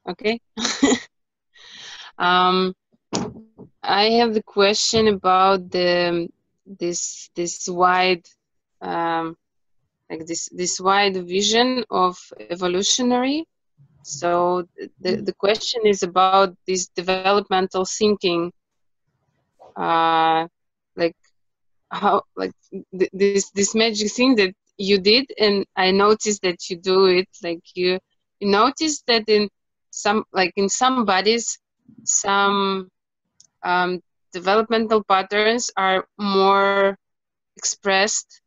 Okay. um, I have the question about this wide like this wide vision of evolutionary. So the question is about this developmental thinking, like how like this magic thing that you did, and I noticed that you do it. Like you notice that in some bodies, some developmental patterns are more expressed,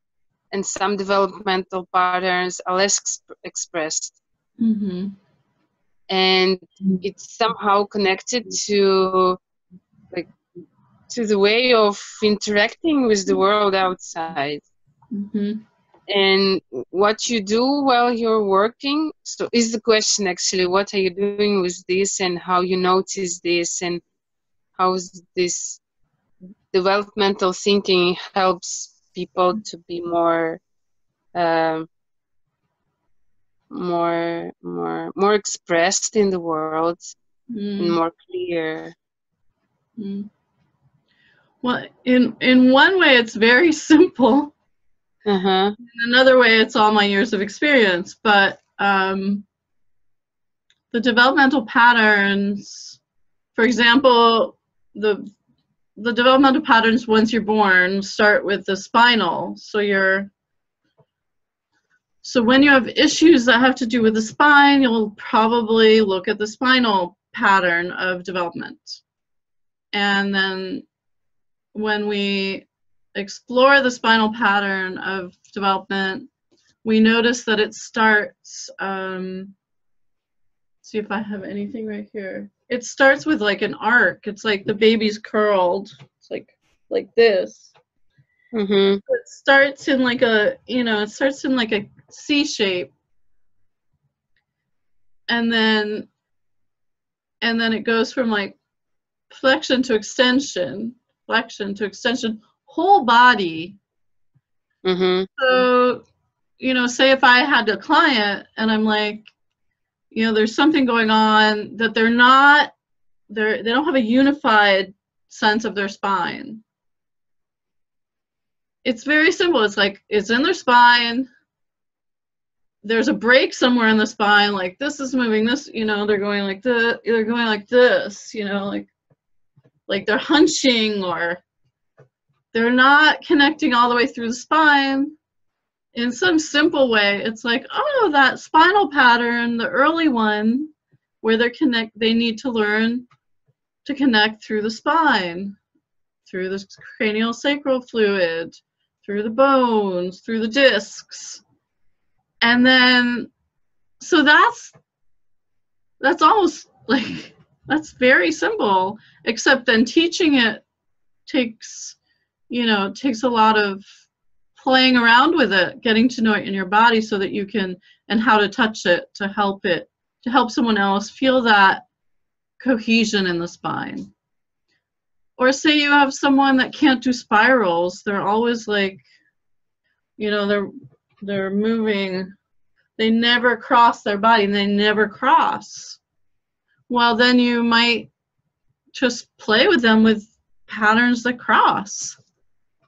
and some developmental patterns are less expressed. Mm-hmm. And it's somehow connected to like to the way of interacting with the world outside. Mm-hmm. And what you do while you're working, so is the question actually, what are you doing with this, and how you notice this, and how this developmental thinking helps people to be more more expressed in the world and more clear. Well, in one way, it's very simple. Uh-huh. In another way, it's all my years of experience. But the developmental patterns, for example, the developmental patterns once you're born start with the spinal. So when you have issues that have to do with the spine, you'll probably look at the spinal pattern of development. And then when we explore the spinal pattern of development, we notice that it starts, see if I have anything right here. It starts with like an arc. It's like the baby's curled. It's like this. Mm-hmm. It starts in like a, it starts in like a C shape. And then it goes from like flexion to extension, whole body. Mm-hmm. So, say if I had a client and I'm like, there's something going on that they don't have a unified sense of their spine. It's very simple. It's like, it's in their spine. There's a break somewhere in the spine, like this is moving, this, they're going like this, like they're hunching, or they're not connecting all the way through the spine. In some simple way, it's like, oh, that spinal pattern, the early one, where they need to learn to connect through the spine, through the cranial sacral fluid, through the bones, through the discs. And then, so that's almost like, that's very simple, except then teaching it takes a lot of playing around with it, getting to know it in your body so that you can, and how to touch it to help someone else feel that cohesion in the spine. Or say you have someone that can't do spirals, they're always like, they're moving, they never cross their body, and they never cross. Well, then you might just play with them with patterns that cross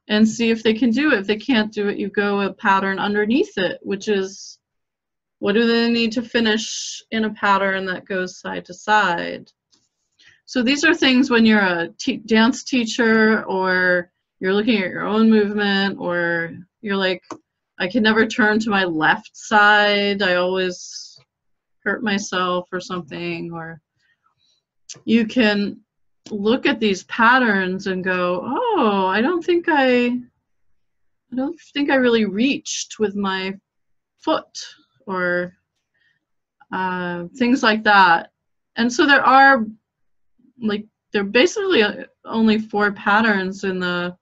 and see if they can do it. If they can't do it, you go a pattern underneath it, which is, what do they need to finish in a pattern that goes side to side? So these are things when you're a dance teacher, or you're looking at your own movement, or you're like, I can never turn to my left side, I always hurt myself or something. Or you can look at these patterns and go, oh, I don't think I really reached with my foot, or things like that. And so there are basically only 4 patterns in the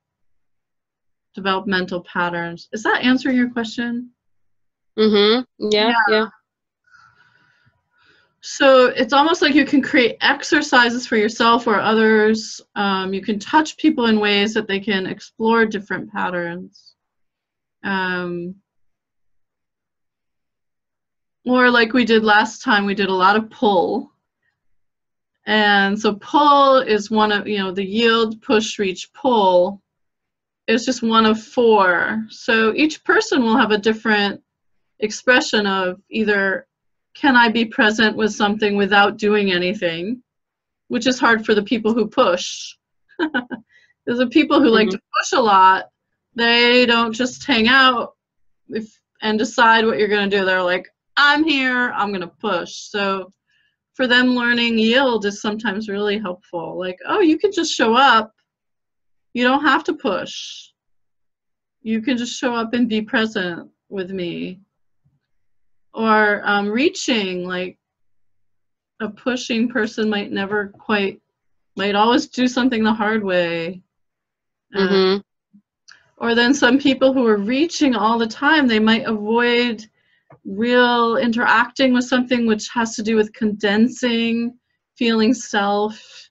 developmental patterns. Is that answering your question? Mm-hmm. Yeah. So it's almost like you can create exercises for yourself or others. You can touch people in ways that they can explore different patterns. Or like we did last time, we did a lot of pull. And so pull is one of, the yield, push, reach, pull is just one of 4. So each person will have a different expression of either, can I be present with something without doing anything, which is hard for the people who push. Because the people who like to push a lot, they don't just hang out and decide what you're going to do. They're like, I'm here, I'm going to push. So for them, learning yield is sometimes really helpful. Like, oh, you can just show up. You don't have to push. You can just show up and be present with me. Or reaching, like a pushing person might always do something the hard way. Or then some people who are reaching all the time, they might avoid real interacting with something which has to do with condensing, feeling self.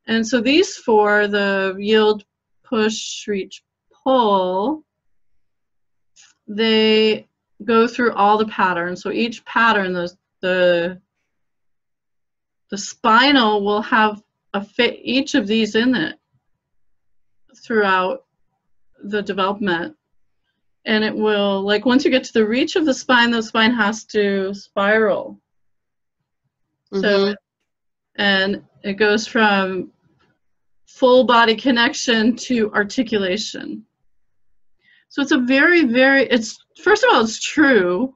And so these 4, the yield, push, reach, pull, they go through all the patterns. So each pattern, the spinal will have each of these in it throughout the development. And it will, like, once you get to the reach of the spine has to spiral. So, and it goes from full body connection to articulation. So it's a very, first of all, it's true,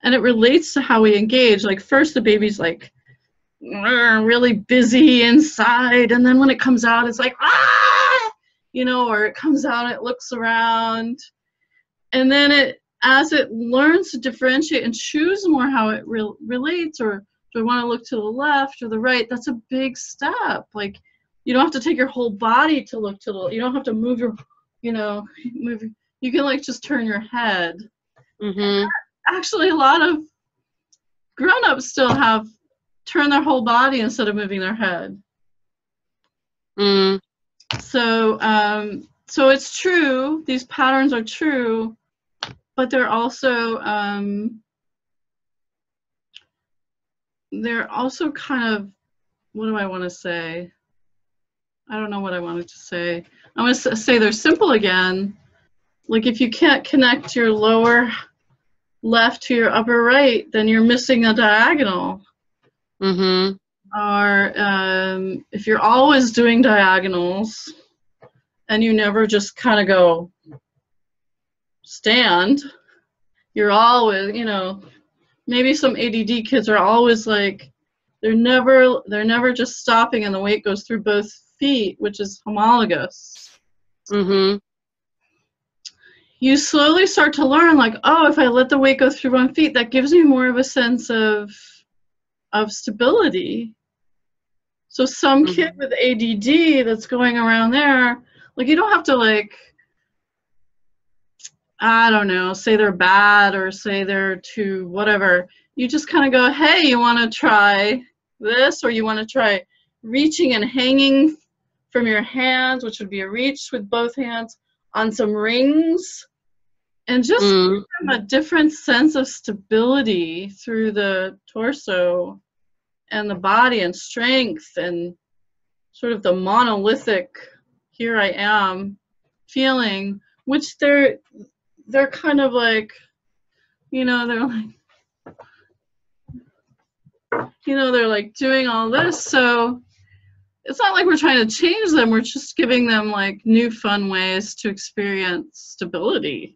and it relates to how we engage. Like, first the baby's like really busy inside, and then when it comes out, it's like, ah, or it comes out, it looks around. And then as it learns to differentiate and choose more how it relates, or do I want to look to the left or the right, that's a big step. Like, you don't have to take your whole body to look to you don't have to move your, you can like just turn your head. Actually, a lot of grown-ups still turn their whole body instead of moving their head. So it's true, these patterns are true, but they're also kind of, what do I want to say? I don't know what I wanted to say. I'm going to say they're simple again. Like, if you can't connect your lower left to your upper right, then you're missing a diagonal. Or if you're always doing diagonals and you never just kind of go stand, you're always, maybe some ADD kids are always like, they're never just stopping and the weight goes through both feet, which is homologous. You slowly start to learn, like, oh, if I let the weight go through one feet, that gives me more of a sense of stability. So some kid with ADD that's going around there, like, you don't have to, like, I don't know, say they're bad or say they're too whatever. You just kind of go, hey, you want to try this, or you want to try reaching and hanging from your hands, which would be a reach with both hands, on some rings, and just give them a different sense of stability through the torso and the body and strength and sort of the monolithic, here I am feeling, which they're kind of like, they're like doing all this. So it's not like we're trying to change them. We're just giving them like new fun ways to experience stability.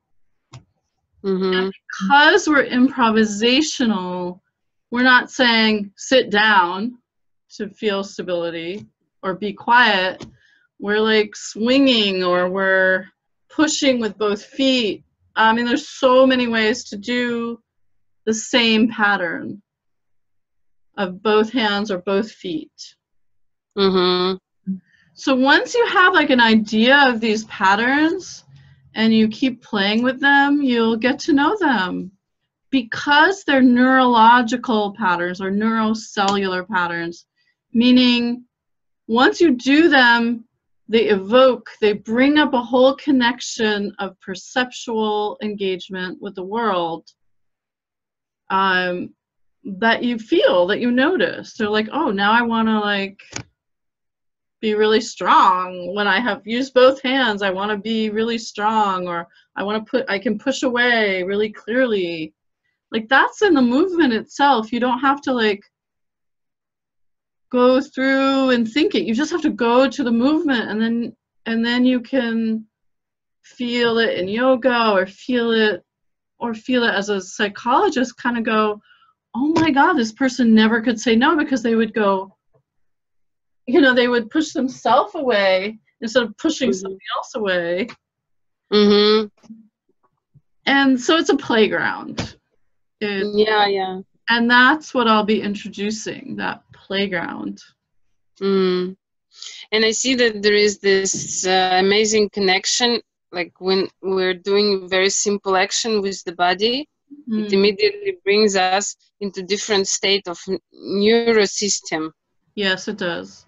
And because we're improvisational, we're not saying sit down to feel stability or be quiet. We're like swinging, or we're pushing with both feet. I mean, there's so many ways to do the same pattern of both hands or both feet. So once you have like an idea of these patterns and you keep playing with them, you'll get to know them. Because they're neurological patterns or neurocellular patterns, meaning once you do them, they bring up a whole connection of perceptual engagement with the world. that you feel, that you notice. They're like, oh, now I want to like be really strong. When I have used both hands, I want to be really strong, or I can push away really clearly. Like that's in the movement itself. You don't have to like go through and think it. You just have to go to the movement, and then you can feel it in yoga, or feel it as a psychologist, kind of go, oh my God, this person never could say no, because they would go, you know, they would push themselves away instead of pushing somebody else away. Mm-hmm. And so it's a playground. Yeah. And that's what I'll be introducing, that playground. Mm. And I see that there is this amazing connection, like when we're doing very simple action with the body, it immediately brings us into different state of neurosystem. Yes, it does.